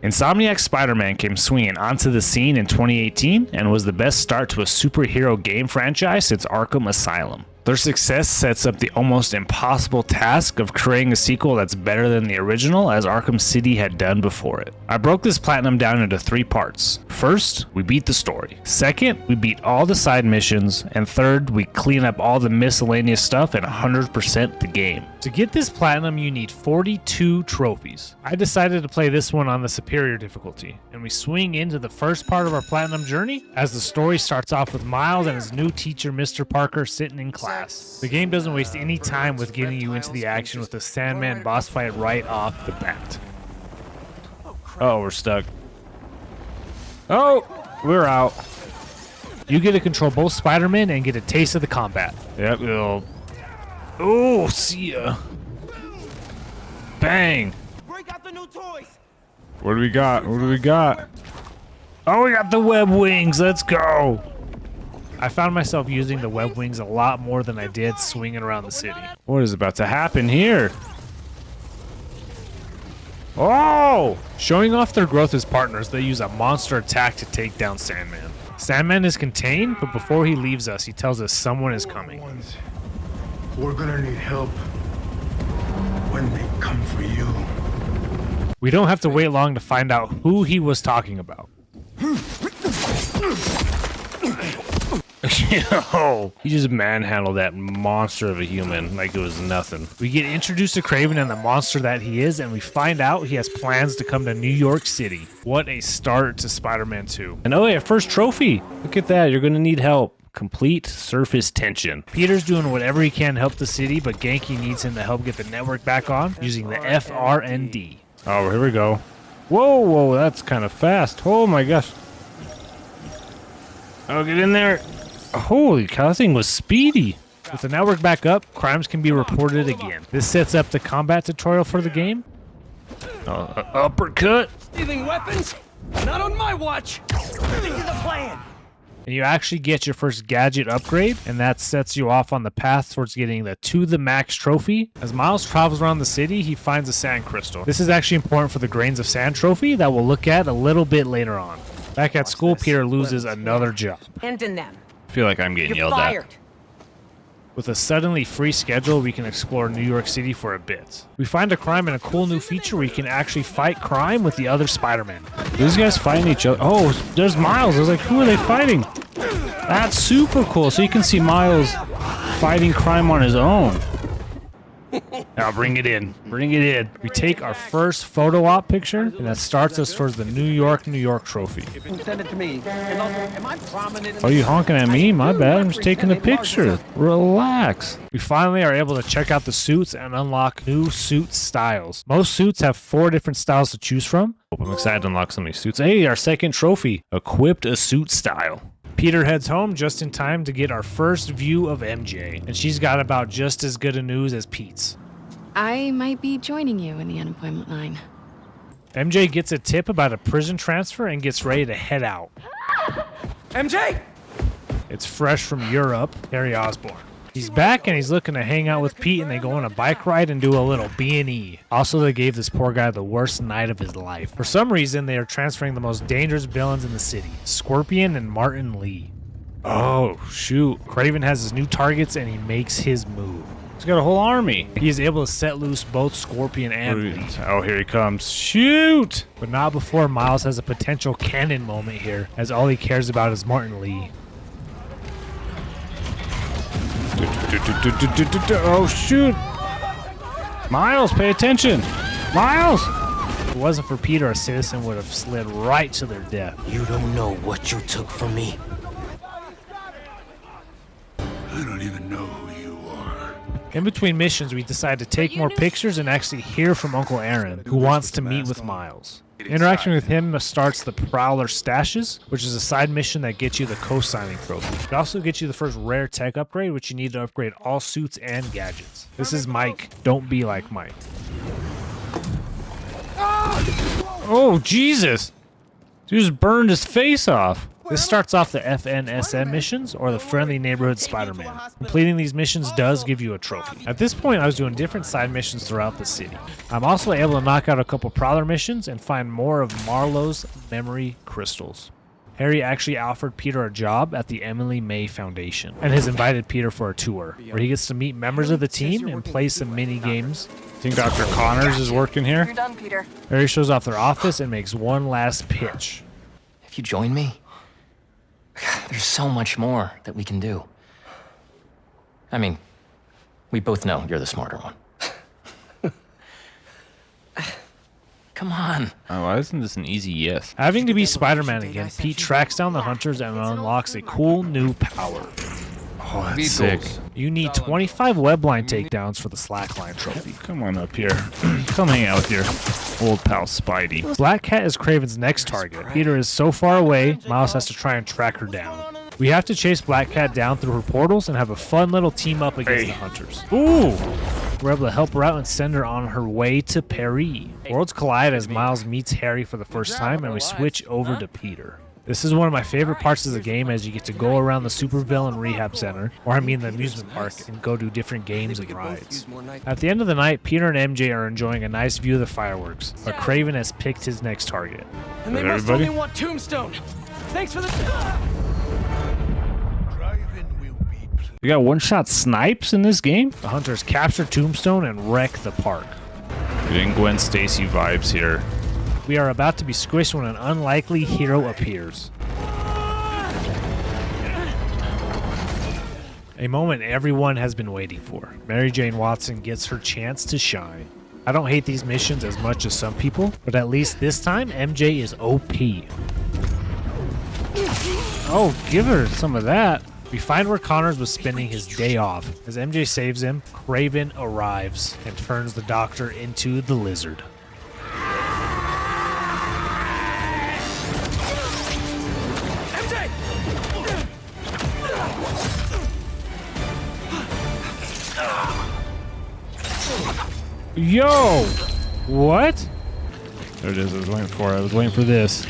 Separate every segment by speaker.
Speaker 1: Insomniac's Spider-Man came swinging onto the scene in 2018 and was the best start to a superhero game franchise since Arkham Asylum. Their success sets up the almost impossible task of creating a sequel that's better than the original, as Arkham City had done before it. I broke this platinum down into 3 parts. First, we beat the story. Second, we beat all the side missions. And third, we clean up all the miscellaneous stuff and 100% the game. To get this platinum, you need 42 trophies. I decided to play this one on the superior difficulty, and we swing into the first part of our platinum journey as the story starts off with Miles and his new teacher, Mr. Parker, sitting in class. The game doesn't waste any time with getting you into the action with the Sandman boss fight right off the bat. Oh, we're stuck. Oh, we're out. You get to control both Spider-Man and get a taste of the combat. Yep, oh, see ya. Bang.
Speaker 2: Break out the new toys.
Speaker 1: What do we got? What do we got? Oh, we got the web wings. Let's go. I found myself using the web wings a lot more than I did swinging around the city. What is about to happen here? Oh! Showing off their growth as partners, they use a monster attack to take down Sandman. Sandman is contained, but before he leaves us, he tells us someone is coming.
Speaker 3: We're gonna need help when they come for you.
Speaker 1: We don't have to wait long to find out who he was talking about. Yo, he just manhandled that monster of a human like it was nothing. We get introduced to Kraven and the monster that he is, and we find out he has plans to come to New York City. What a start to Spider-Man 2. And oh yeah, first trophy. Look at that, you're gonna need help. Complete surface tension. Peter's doing whatever he can to help the city, but Genki needs him to help get the network back on using the FRND. Oh, here we go. Whoa, whoa, that's kind of fast. Oh my gosh. Oh, get in there. Holy cow, that thing was speedy. With the network back up, crimes can be reported again. This sets up the combat tutorial for the game. Uppercut.
Speaker 2: Stealing weapons? Not on my watch. Stick to the plan.
Speaker 1: And you actually get your first gadget upgrade, and that sets you off on the path towards getting the To The Max trophy. As Miles travels around the city, he finds a sand crystal. This is actually important for the grains of sand trophy that we'll look at a little bit later on. Back at school, Peter loses another job.
Speaker 4: Hand in them.
Speaker 1: I feel like I'm getting
Speaker 4: You're
Speaker 1: yelled
Speaker 4: fired.
Speaker 1: at. With a suddenly free schedule, we can explore New York City for a bit. We find a crime and a cool new feature where you can actually fight crime with the other Spider-Man. These guys fighting each other. Oh, there's Miles. I was like, who are they fighting? That's super cool. So you can see Miles fighting crime on his own. Now bring it in. Bring it in. We take our first photo op picture, and that starts us towards the New York trophy.
Speaker 2: Send it to me. Am I prominent?
Speaker 1: Oh, you honking at me? My bad. I'm just taking a picture. Relax. We finally are able to check out the suits and unlock new suit styles. Most suits have 4 different styles to choose from. I'm excited to unlock some of these suits. Hey, our second trophy. Equipped a suit style. Peter heads home just in time to get our first view of MJ, and she's got about just as good a news as Pete's.
Speaker 5: I might be joining you in the unemployment line.
Speaker 1: MJ gets a tip about a prison transfer and gets ready to head out.
Speaker 2: MJ!
Speaker 1: It's fresh from Europe, Harry Osborn. He's back and he's looking to hang out with Pete, and they go on a bike ride and do a little B&E. Also, they gave this poor guy the worst night of his life. For some reason, they are transferring the most dangerous villains in the city, Scorpion and Martin Lee. Oh, shoot. Kraven has his new targets and he makes his move. He's got a whole army. He is able to set loose both Scorpion and Lee. Oh, here he comes. Shoot! But not before Miles has a potential cannon moment here, as all he cares about is Martin Lee. Oh, shoot! Miles, pay attention! Miles! If it wasn't for Peter, a citizen would have slid right to their death.
Speaker 2: You don't know what you took from me.
Speaker 3: I don't even know who you are.
Speaker 1: In between missions, we decide to take more pictures and actually hear from Uncle Aaron, who wants to meet with Miles. Interacting with him starts the Prowler Stashes, which is a side mission that gets you the co-signing trophy. It also gets you the first rare tech upgrade, which you need to upgrade all suits and gadgets. This is Mike. Don't be like Mike. Oh, Jesus! He just burned his face off. This starts off the FNSM missions, or the Friendly Neighborhood Spider-Man. Completing these missions does give you a trophy. At this point, I was doing different side missions throughout the city. I'm also able to knock out a couple Prowler missions and find more of Marlowe's memory crystals. Harry actually offered Peter a job at the Emily May Foundation and has invited Peter for a tour, where he gets to meet members of the team and play some mini games.
Speaker 4: I think Dr. Connors is working here.
Speaker 6: You're done, Peter.
Speaker 1: Harry shows off their office and makes one last pitch.
Speaker 6: If you join me, there's so much more that we can do. I mean, we both know you're the smarter one. Come on.
Speaker 4: Oh, why isn't this an easy yes?
Speaker 1: Having to be Spider-Man again, Pete tracks down the hunters and unlocks a cool new power.
Speaker 4: Oh, that's sick.
Speaker 1: You need 25 webline takedowns for the slackline trophy.
Speaker 4: Come on up here. Come hang out with your old pal Spidey.
Speaker 1: Black Cat is Kraven's next target. Peter is so far away, Miles has to try and track her down. We have to chase Black Cat down through her portals and have a fun little team up against the hunters. Ooh! We're able to help her out and send her on her way to Paris. Worlds collide as Miles meets Harry for the first time, and we switch over to Peter. This is one of my favorite parts of the game, as you get to go around the Supervillain Rehab Center, or I mean the amusement park, and go do different games and rides. At the end of the night, Peter and MJ are enjoying a nice view of the fireworks, but Kraven has picked his next target.
Speaker 2: And they must only want Tombstone. Thanks for the...
Speaker 1: We got one-shot snipes in this game. The hunters capture Tombstone and wreck the park.
Speaker 4: Getting Gwen Stacy vibes here.
Speaker 1: We are about to be squished when an unlikely hero appears. A moment everyone has been waiting for. Mary Jane Watson gets her chance to shine. I don't hate these missions as much as some people, but at least this time, MJ is OP. Oh, give her some of that. We find where Connors was spending his day off. As MJ saves him, Kraven arrives and turns the Doctor into the Lizard. Yo! What?
Speaker 4: There it is. I was waiting for it. I was waiting for this.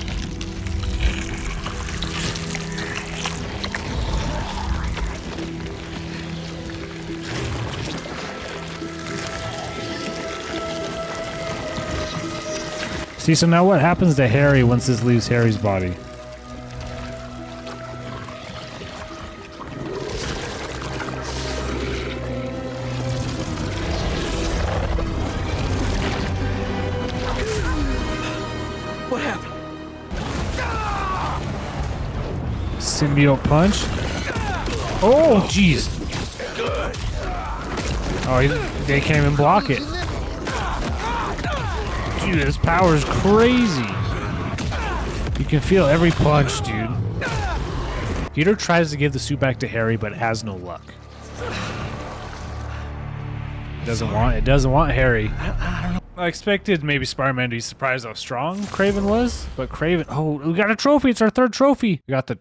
Speaker 1: See, so now what happens to Harry once this leaves Harry's body?
Speaker 2: What happened?
Speaker 1: Symbiote punch. Oh, jeez. Oh, they can't even block it. Dude, his power is crazy. You can feel every punch, dude. Peter tries to give the suit back to Harry, but has no luck. It doesn't want Harry. I expected maybe Spider-Man to be surprised how strong Kraven was, but Kraven. Oh, we got a trophy! It's our third trophy. We got the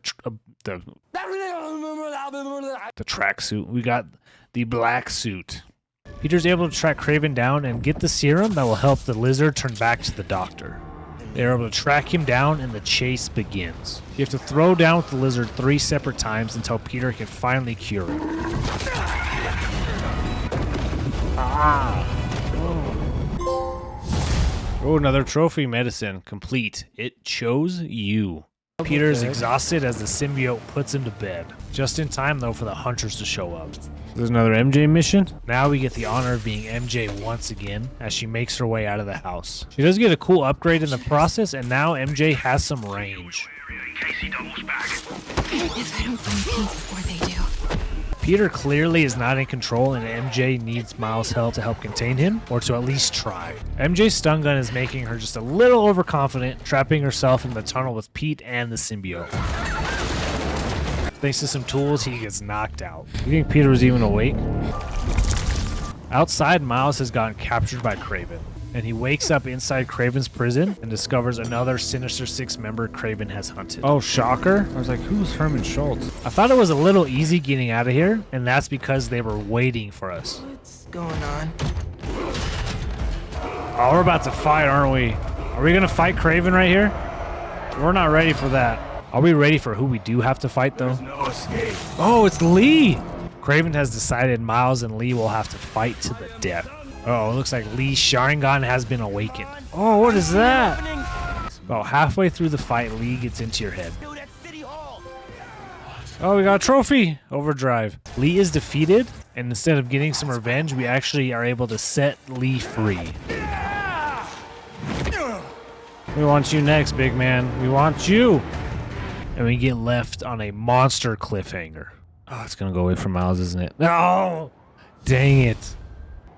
Speaker 1: tracksuit. We got the black suit. Peter's able to track Kraven down and get the serum that will help the Lizard turn back to the Doctor. They are able to track him down and the chase begins. You have to throw down with the Lizard 3 separate times until Peter can finally cure him. Oh, another trophy medicine. Complete. It chose you. Peter is exhausted as the symbiote puts him to bed. Just in time, though, for the hunters to show up. There's another MJ mission. Now we get the honor of being MJ once again as she makes her way out of the house. She does get a cool upgrade in the process, and now MJ has some range.
Speaker 5: If I don't find Pete before they do.
Speaker 1: Peter clearly is not in control, and MJ needs Miles' help to help contain him, or to at least try. MJ's stun gun is making her just a little overconfident, trapping herself in the tunnel with Pete and the symbiote. Thanks to some tools, he gets knocked out. You think Peter was even awake? Outside, Miles has gotten captured by Kraven, and he wakes up inside Kraven's prison and discovers another Sinister Six member Kraven has hunted. Oh, shocker. I was like, who's Herman Schultz? I thought it was a little easy getting out of here, and that's because they were waiting for us.
Speaker 6: What's going on?
Speaker 1: Oh, we're about to fight, aren't we? Are we gonna fight Kraven right here? We're not ready for that. Are we ready for who we do have to fight, though?
Speaker 3: No escape.
Speaker 1: Oh, it's Lee! Craven has decided Miles and Lee will have to fight to the death. Oh, it looks like Lee's Sharingan has been awakened. Oh, what is that? About halfway through the fight, Lee gets into your head. Oh, we got a trophy! Overdrive. Lee is defeated, and instead of getting some revenge, we actually are able to set Lee free. We want you next, big man. We want you! And we get left on a monster cliffhanger. Oh, it's gonna go away from Miles, isn't it? No! Dang it.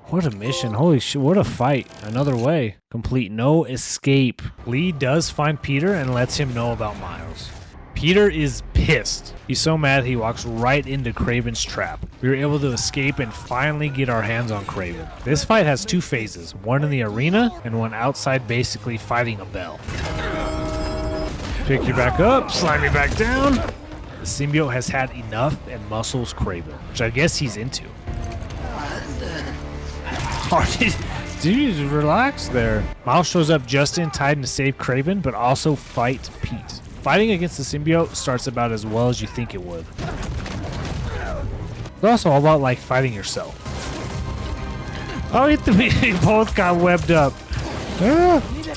Speaker 1: What a mission. Holy shit, what a fight. Another way. Complete no escape. Lee does find Peter and lets him know about Miles. Peter is pissed. He's so mad he walks right into Kraven's trap. We were able to escape and finally get our hands on Kraven. This fight has two phases, one in the arena and one outside basically fighting a bell. Pick you back up, slide me back down. The symbiote has had enough and muscles Kraven, which I guess he's into. Oh, dude, relax there. Miles shows up just in time to save Kraven, but also fight Pete. Fighting against the symbiote starts about as well as you think it would. It's also all about like fighting yourself. Oh, we both got webbed up.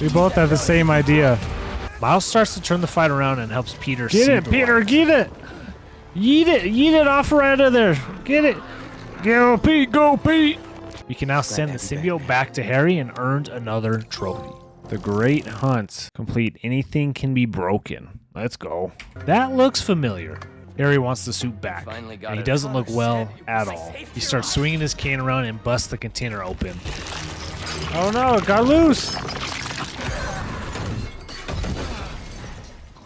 Speaker 1: We both have the same idea. Miles starts to turn the fight around and helps Peter see the light. Peter, get it! Yeet it off right out of there. Get it. Go, Pete, go, Pete. We can now send the symbiote back to Harry and earned another trophy. The Great Hunt. Complete. Anything can be broken. Let's go. That looks familiar. Harry wants the suit back, and he doesn't look well at all. He starts swinging his cane around and busts the container open. Oh no, it got loose!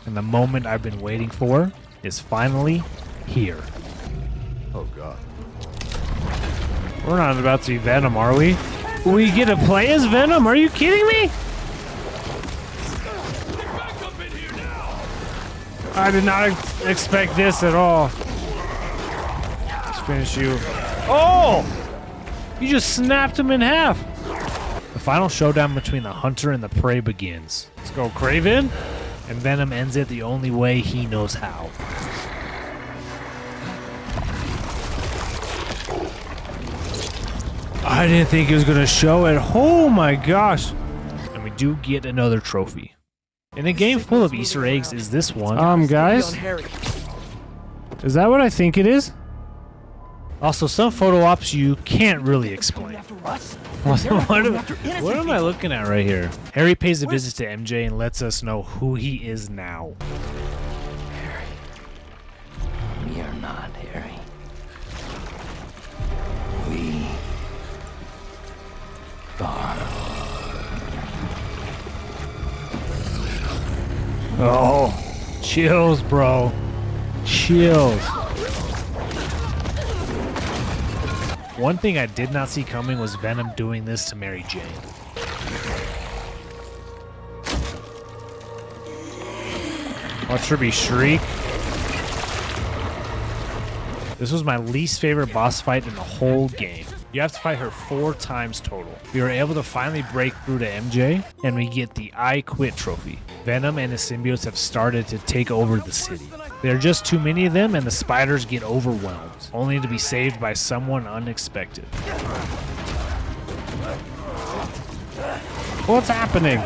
Speaker 1: And the moment I've been waiting for is finally here.
Speaker 3: Oh god.
Speaker 1: We're not about to be Venom, are we? We get to play as Venom? Are you kidding me? I did not expect this at all. Let's finish you. Oh! You just snapped him in half. The final showdown between the hunter and the prey begins. Let's go, Kraven. And Venom ends it the only way he knows how. I didn't think it was going to show it. Oh my gosh. And we do get another trophy. In a game full of Easter eggs, is this one? Guys? Is that what I think it is? Also, some photo ops you can't really explain. What am I looking at right here? Harry pays a visit to MJ and lets us know who he is now.
Speaker 6: Harry. We are not Harry. We are.
Speaker 1: Oh, chills, bro. Chills. One thing I did not see coming was Venom doing this to Mary Jane. Watch her be shriek. This was my least favorite boss fight in the whole game. You have to fight her 4 times total. We were able to finally break through to MJ, and we get the I Quit trophy. Venom and his symbiotes have started to take over the city. There are just too many of them, and the spiders get overwhelmed, only to be saved by someone unexpected. What's happening?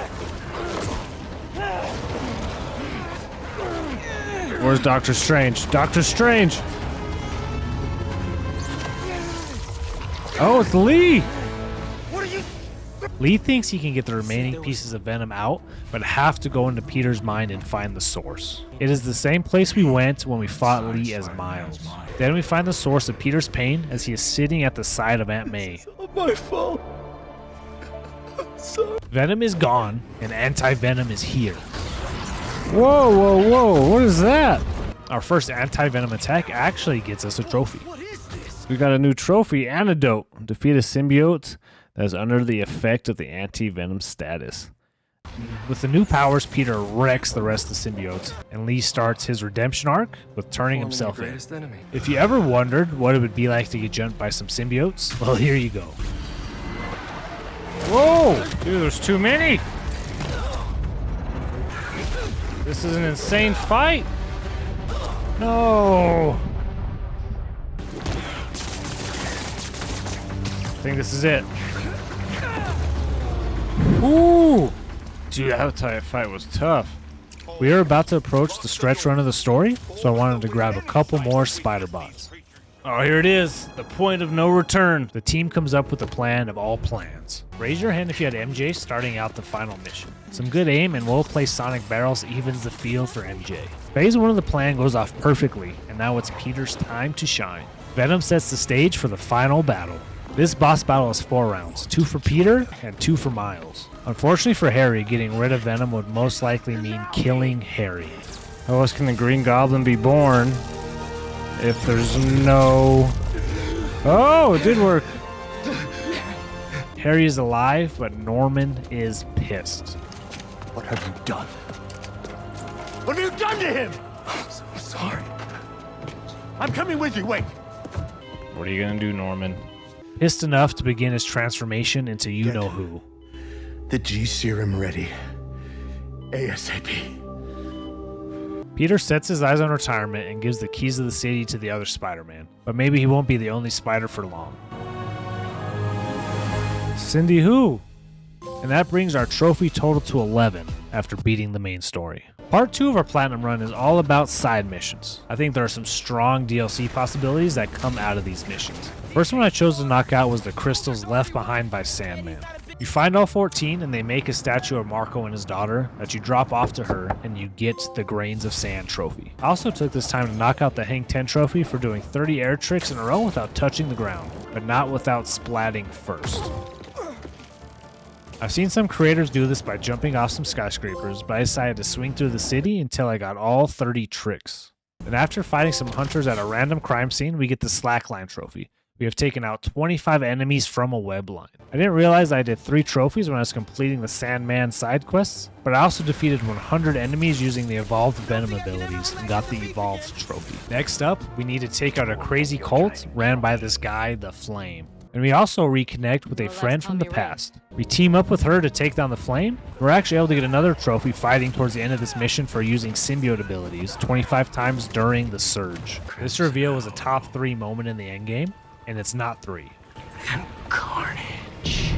Speaker 1: Where's Doctor Strange? Doctor Strange! Oh, it's Lee! Lee thinks he can get the remaining pieces of Venom out, but have to go into Peter's mind and find the source. It is the same place we went when we fought Lee as Miles. Then we find the source of Peter's pain as he is sitting at the side of Aunt May.
Speaker 2: It's not my fault. I'm sorry.
Speaker 1: Venom is gone, and Anti-Venom is here. Whoa, whoa, whoa, what is that? Our first Anti-Venom attack actually gets us a trophy.
Speaker 2: What is this?
Speaker 1: We got a new trophy, Antidote. Defeat a symbiote that is under the effect of the Anti-Venom status. With the new powers, Peter wrecks the rest of the symbiotes, and Lee starts his redemption arc with turning himself in. If you ever wondered what it would be like to get jumped by some symbiotes, well, here you go. Whoa! Dude, there's too many! This is an insane fight! No! I think this is it. Ooh! Dude, that fight was tough. We are about to approach the stretch run of the story, so I wanted to grab a couple more spider bots. Oh, here it is. The point of no return. The team comes up with a plan of all plans. Raise your hand if you had MJ starting out the final mission. Some good aim and well-placed sonic barrels evens the field for MJ. Phase 1 of the plan goes off perfectly, and now it's Peter's time to shine. Venom sets the stage for the final battle. This boss battle is 4 rounds, 2 for Peter and 2 for Miles. Unfortunately for Harry, getting rid of Venom would most likely mean killing Harry. How else can the Green Goblin be born if there's no... Oh, it did work. Harry is alive, but Norman is pissed.
Speaker 3: What have you done?
Speaker 2: What have you done to him?
Speaker 3: I'm so sorry.
Speaker 2: I'm coming with you. Wait.
Speaker 1: What are you gonna do, Norman? Pissed enough to begin his transformation into you-know-who.
Speaker 3: The G serum ready. ASAP.
Speaker 1: Peter sets his eyes on retirement and gives the keys of the city to the other Spider-Man. But maybe he won't be the only Spider for long. Cindy who? And that brings our trophy total to 11 after beating the main story. Part 2 of our Platinum run is all about side missions. I think there are some strong DLC possibilities that come out of these missions. The first one I chose to knock out was the crystals left behind by Sandman. You find all 14 and they make a statue of Marco and his daughter that you drop off to her and you get the Grains of Sand trophy. I also took this time to knock out the Hank 10 trophy for doing 30 air tricks in a row without touching the ground, but not without splatting first. I've seen some creators do this by jumping off some skyscrapers, but I decided to swing through the city until I got all 30 tricks. And after fighting some hunters at a random crime scene, we get the Slackline trophy. We have taken out 25 enemies from a web line. I didn't realize I did 3 trophies when I was completing the Sandman side quests, but I also defeated 100 enemies using the evolved Venom abilities and got the evolved trophy. Next up, we need to take out a crazy cult ran by this guy, the Flame. And we also reconnect with a friend from the past. We team up with her to take down the Flame. We're actually able to get another trophy fighting towards the end of this mission for using symbiote abilities 25 times during the Surge. This reveal was a top 3 moment in the endgame, and it's not 3.
Speaker 3: Carnage.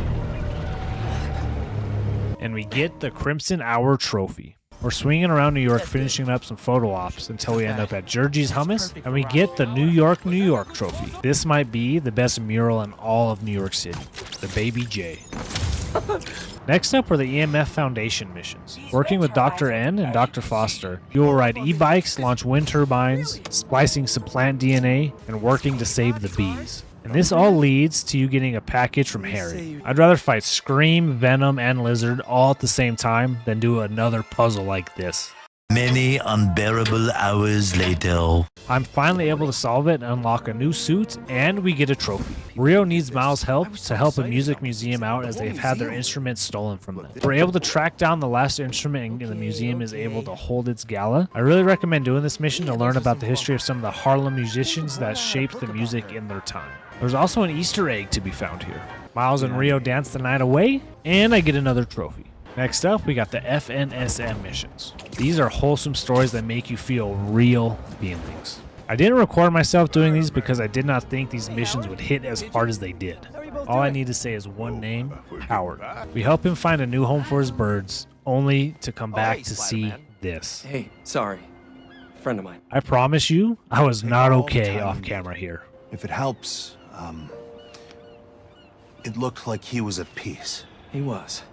Speaker 1: And we get the Crimson Hour trophy. We're swinging around New York finishing up some photo ops until we end up at Georgie's Hummus, and we get the New York trophy. This might be the best mural in all of New York City, the Baby J. Next up are the EMF Foundation missions. Working with Dr. N and Dr. Foster, you will ride e-bikes, launch wind turbines, splicing some plant DNA, and working to save the bees. And this all leads to you getting a package from Harry. I'd rather fight Scream, Venom, and Lizard all at the same time than do another puzzle like this.
Speaker 7: Many unbearable hours later.
Speaker 1: I'm finally able to solve it and unlock a new suit, and we get a trophy. Rio needs Miles' help to help a music museum out as they've had their instruments stolen from them. We're able to track down the last instrument and the museum is able to hold its gala. I really recommend doing this mission to learn about the history of some of the Harlem musicians that shaped the music in their time. There's also an Easter egg to be found here. Miles and Rio dance the night away, and I get another trophy. Next up, we got the FNSM missions. These are wholesome stories that make you feel real feelings. I didn't record myself doing these because I did not think these missions would hit as hard as they did. All I need to say is one name, Howard. We help him find a new home for his birds, only to come back to see this.
Speaker 8: Hey, sorry. Friend of mine.
Speaker 1: I promise you, I was not okay off camera here.
Speaker 9: If it helps, it looked like he was at peace.
Speaker 8: He was.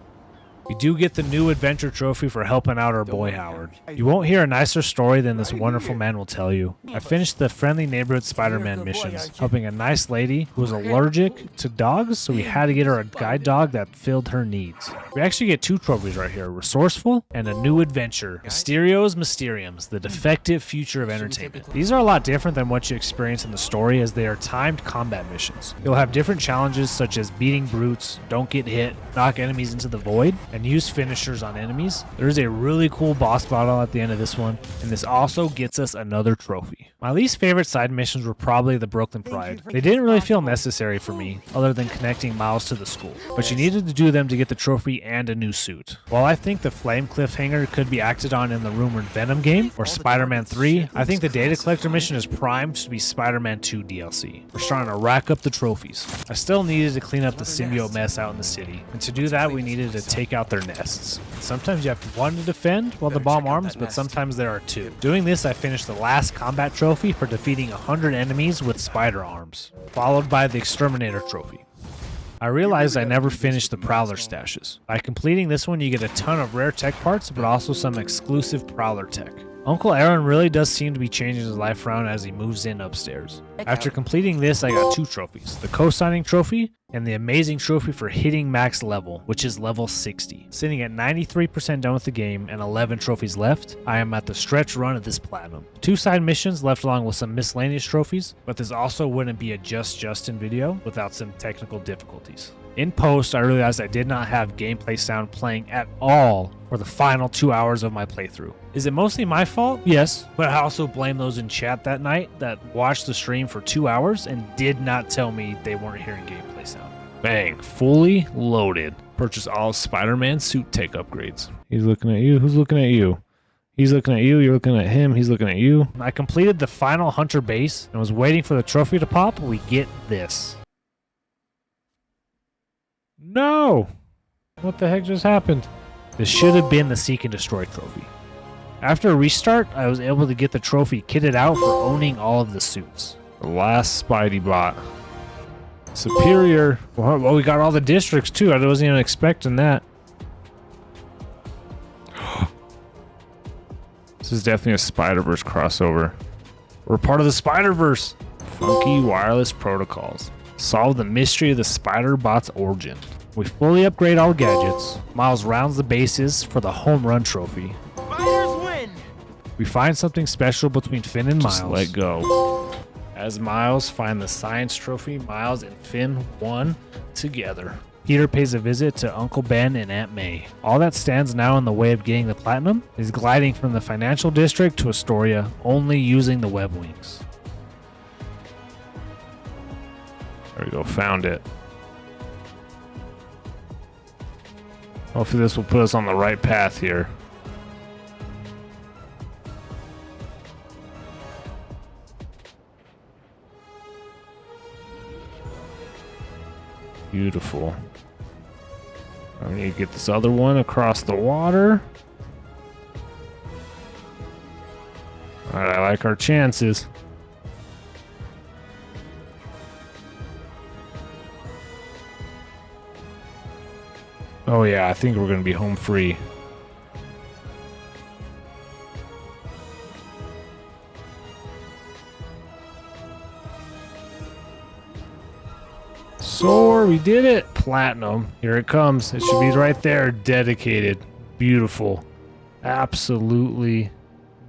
Speaker 1: We do get the new adventure trophy for helping out our boy Howard. You won't hear a nicer story than this wonderful man will tell you. I finished the Friendly Neighborhood Spider-Man missions, helping a nice lady who was allergic to dogs, so we had to get her a guide dog that filled her needs. We actually get 2 trophies right here, Resourceful and a new adventure, Mysterio's Mysteriums, the defective future of entertainment. These are a lot different than what you experience in the story as they are timed combat missions. You'll have different challenges such as beating brutes, don't get hit, knock enemies into the void, and use finishers on enemies. There's a really cool boss battle at the end of this one, and this also gets us another trophy. My least favorite side missions were probably the Brooklyn Pride. They didn't really feel necessary for me, other than connecting Miles to the school, but you needed to do them to get the trophy and a new suit. While I think the Flame Cliffhanger could be acted on in the rumored Venom game, or Spider-Man 3, I think the Data Collector mission is primed to be Spider-Man 2 DLC. We're starting to rack up the trophies. I still needed to clean up the symbiote mess out in the city, and to do that we needed to take out their nests. Sometimes you have one to defend while the bomb arms, but sometimes there are two. Doing this, I finished the last combat trophy for defeating 100 enemies with spider arms, followed by the Exterminator trophy. I realized I never finished the Prowler stashes. By completing this one, you get a ton of rare tech parts, but also some exclusive Prowler tech. Uncle Aaron really does seem to be changing his life around as he moves in upstairs. After completing this, I got 2 trophies, the co-signing trophy and the amazing trophy for hitting max level, which is level 60. Sitting at 93% done with the game and 11 trophies left, I am at the stretch run of this platinum. 2 side missions left along with some miscellaneous trophies, but this also wouldn't be a Just Justin video without some technical difficulties. In post, I realized I did not have gameplay sound playing at all for the final 2 hours of my playthrough. Is it mostly my fault? Yes, but I also blame those in chat that night that watched the stream for 2 hours and did not tell me they weren't hearing gameplay sound. Bang, fully loaded. Purchase all Spider-Man suit tech upgrades. He's looking at you. Who's looking at you? He's looking at you. You're looking at him. He's looking at you. I completed the final Hunter base and was waiting for the trophy to pop. We get this. No! What the heck just happened? This should have been the Seek and Destroy trophy. After a restart, I was able to get the trophy kitted out for owning all of the suits. The last Spidey bot. Superior. Well, we got all the districts too. I wasn't even expecting that. This is definitely a Spider-Verse crossover. We're part of the Spider-Verse. Funky wireless protocols. Solve the mystery of the Spider Bot's origin. We fully upgrade all gadgets. Miles rounds the bases for the home run trophy.
Speaker 2: Spiders win!
Speaker 1: We find something special between Finn and Miles.
Speaker 4: Just let go.
Speaker 1: As Miles find the science trophy, Miles and Finn won together. Peter pays a visit to Uncle Ben and Aunt May. All that stands now in the way of getting the platinum is gliding from the financial district to Astoria, only using the web wings.
Speaker 4: There we go, found it. Hopefully this will put us on the right path here. Beautiful. I need to get this other one across the water. Alright, I like our chances. Oh yeah, I think we're gonna be home free. Soar, we did it! Platinum. Here it comes. It should be right there. Dedicated. Beautiful. Absolutely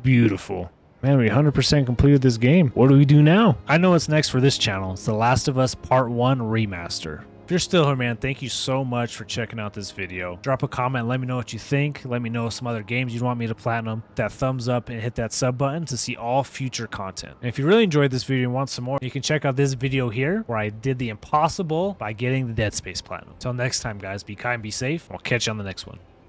Speaker 4: beautiful. Man, we 100% completed this game. What do we do now? I know what's next for this channel. It's The Last of Us Part 1 Remaster. If you're still here, man, thank you so much for checking out this video. Drop a comment, let me know what you think. Let me know some other games you'd want me to platinum. Hit that thumbs up and hit that sub button to see all future content. And if you really enjoyed this video and want some more, you can check out this video here where I did the impossible by getting the Dead Space platinum. Until next time, guys, be kind, be safe. I'll catch you on the next one.